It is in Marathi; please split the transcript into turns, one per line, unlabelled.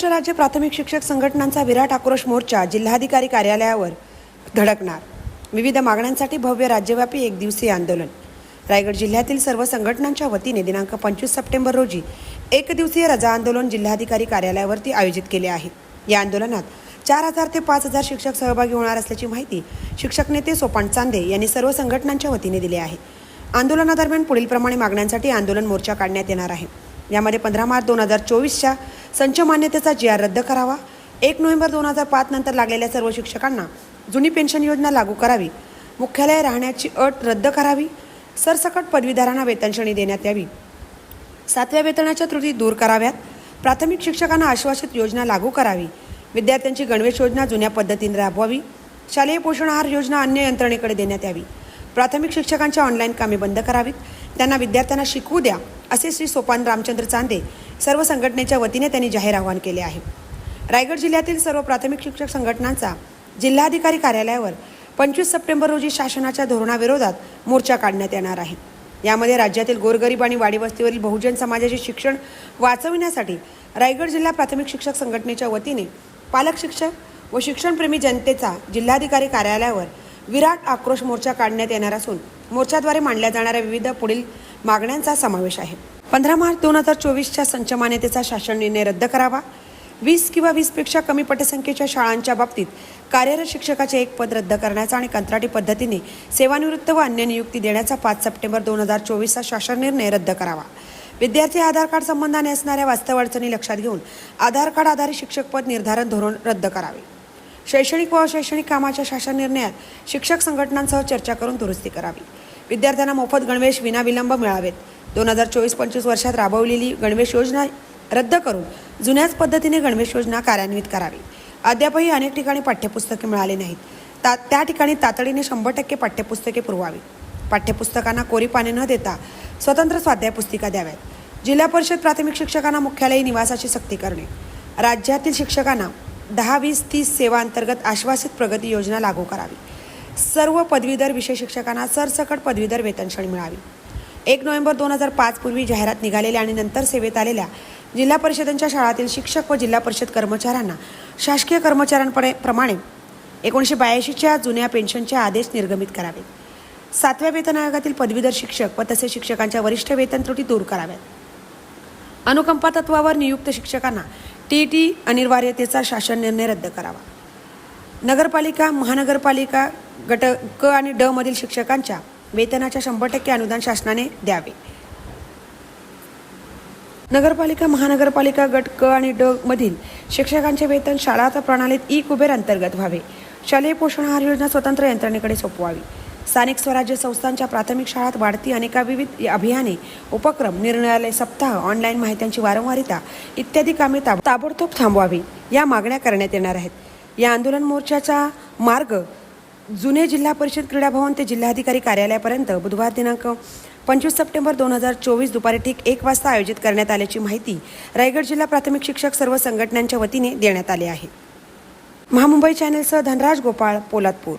महाराष्ट्र राज्य प्राथमिक शिक्षक संघटनांचा विराट आक्रोश मोर्चा जिल्हाधिकारी कार्यालयावर धडकणार. विविध मागण्यांसाठी भव्य राज्यव्यापी एक दिवसीय आंदोलन. रायगड जिल्ह्यातील सर्व संघटनांच्या वतीने दिनांक 25 सप्टेंबर रोजी एक दिवसीय रजा आंदोलन जिल्हाधिकारी कार्यालयावरती आयोजित केले आहे. या आंदोलनात 4000 ते 5000 शिक्षक सहभागी होणार असल्याची माहिती शिक्षक नेते सोपान चांदे यांनी सर्व संघटनांच्या वतीने दिली आहे. आंदोलनादरम्यान पुढील प्रमाणे मागण्यांसाठी आंदोलन मोर्चा काढण्यात येणार आहे. यामध्ये 15 मार्च 2024च्या संच मान्यतेचा GR रद्द करावा. 1 नोव्हेंबर 2005 नंतर लागलेल्या सर्व शिक्षकांना जुनी पेन्शन योजना लागू करावी. मुख्यालय राहण्याची अट रद्द करावी. सरसकट पदवीधरांना वेतनश्रेणी देण्यात यावी. 7व्या वेतनाच्या त्रुटी दूर कराव्यात. प्राथमिक शिक्षकांना आश्वासित योजना लागू करावी. विद्यार्थ्यांची गणवेश योजना जुन्या पद्धतीने राबवावी. शालेय पोषण आहार योजना अन्य यंत्रणेकडे देण्यात यावी. प्राथमिक शिक्षकांच्या ऑनलाईन कामे बंद करावीत. त्यांना विद्यार्थ्यांना शिकवू द्या असे श्री सोपान रामचंद्र चांदे सर्व संघटनेच्या वतीने त्यांनी जाहीर आवाहन केले आहे. रायगड जिल्ह्यातील सर्व प्राथमिक शिक्षक संघटनांचा जिल्हाधिकारी कार्यालयावर 25 सप्टेंबर रोजी शासनाच्या धोरणाविरोधात मोर्चा काढण्यात येणार आहे. यामध्ये राज्यातील गोरगरीब आणि वाडी वस्तीवरील बहुजन समाजाचे शिक्षण वाचविण्यासाठी रायगड जिल्हा प्राथमिक शिक्षक संघटनेच्या वतीने पालक शिक्षक व शिक्षणप्रेमी जनतेचा जिल्हाधिकारी कार्यालयावर विराट आक्रोश मोर्चा काढण्यात येणार असून मोर्चाद्वारे मांडल्या जाणाऱ्या विविध पुढील मागण्यांचा समावेश आहे. 15 मार्च 2024च्या संच मान्यतेचा शासन निर्णय रद्द करावा. 20 किंवा 20 पेक्षा कमी पटसंख्येच्या शाळांच्या बाबतीत कार्यरत शिक्षकाचे एक पद रद्द करण्याचा आणि कंत्राटी पद्धतीने सेवानिवृत्त व अन्य नियुक्ती देण्याचा 5 सप्टेंबर 2024चा शासन निर्णय रद्द करावा. विद्यार्थी आधार कार्ड संबंधाने असणाऱ्या वास्तव अडचणी लक्षात घेऊन आधार कार्ड आधारित शिक्षक पद निर्धारण धोरण रद्द करावे. शैक्षणिक व अशैक्षणिक कामाच्या शासन निर्णयात शिक्षक संघटनांसह चर्चा करून दुरुस्ती करावी. विद्यार्थ्यांना मोफत गणवेश विनाविलंब मिळावेत. 2024-25 वर्षात राबवलेली गणवेश योजना रद्द करून जुन्याच पद्धतीने गणवेश योजना कार्यान्वित करावी. अद्यापही अनेक ठिकाणी पाठ्यपुस्तके मिळाली नाहीत. त्या ठिकाणी तातडीने 100% पाठ्यपुस्तके पुरवावी. पाठ्यपुस्तकांना कोरी पाने न देता स्वतंत्र स्वाध्याय पुस्तिका द्याव्यात. जिल्हा परिषद प्राथमिक शिक्षकांना मुख्यालयी निवासाची सक्ती करणे. राज्यातील शिक्षकांना 10-20-30 सेवा अंतर्गत आश्वासित प्रगती योजना लागू करावी. सर्व पदवीधर विषय शिक्षकांना सरसकट पदवीधर वेतनश्रेणी मिळावी. 1 नोव्हेंबर 2005 पूर्वी जाहिरात निघालेल्या आणि नंतर सेवेत आलेल्या जिल्हा परिषदांच्या शाळातील शिक्षक व जिल्हा परिषद कर्मचाऱ्यांना शासकीय कर्मचाऱ्यांप्रमाणे 1982च्या जुन्या पेन्शनचे आदेश निर्गमित करावेत. 7व्या वेतन आयोगातील पदवीधर शिक्षक व तसेच शिक्षकांच्या वरिष्ठ वेतन त्रुटी दूर कराव्यात. अनुकंपा तत्वावर नियुक्त शिक्षकांना TET अनिवार्यतेचा शासन निर्णय रद्द करावा. नगरपालिका महानगरपालिका गट क आणि ड मधील शिक्षकांच्या वेतनाच्या 100% अनुदान शासनाने द्यावे. नगरपालिका महानगरपालिका गट क आणि ड मधील शिक्षकांचे वेतन शाळा प्रणालीत कुबेर अंतर्गत व्हावे. शालेय पोषण आहार योजना स्वतंत्र यंत्रणेकडे सोपवावी. स्थानिक स्वराज्य संस्थांच्या प्राथमिक शाळात वाढती अनेकाविध अभियाने, उपक्रम, निर्णयालय सप्ताह, ऑनलाईन माहित्यांची वारंवारिता इत्यादी कामे ताबडतोब थांबवावी. या मागण्या करण्यात येणार आहेत. या आंदोलन मोर्चाचा मार्ग जुने जिल्हा परिषद क्रीडा भवन ते जिल्हाधिकारी कार्यालयापर्यंत बुधवार दिनांक 25 सप्टेंबर 2024 दुपारी ठीक 1 वाजता आयोजित करण्यात आल्याची माहिती रायगड जिल्हा प्राथमिक शिक्षक सर्व संघटनांच्या वतीने देण्यात आली आहे. महामुंबई चॅनेलसह धनराज गोपाळ, पोलादपूर.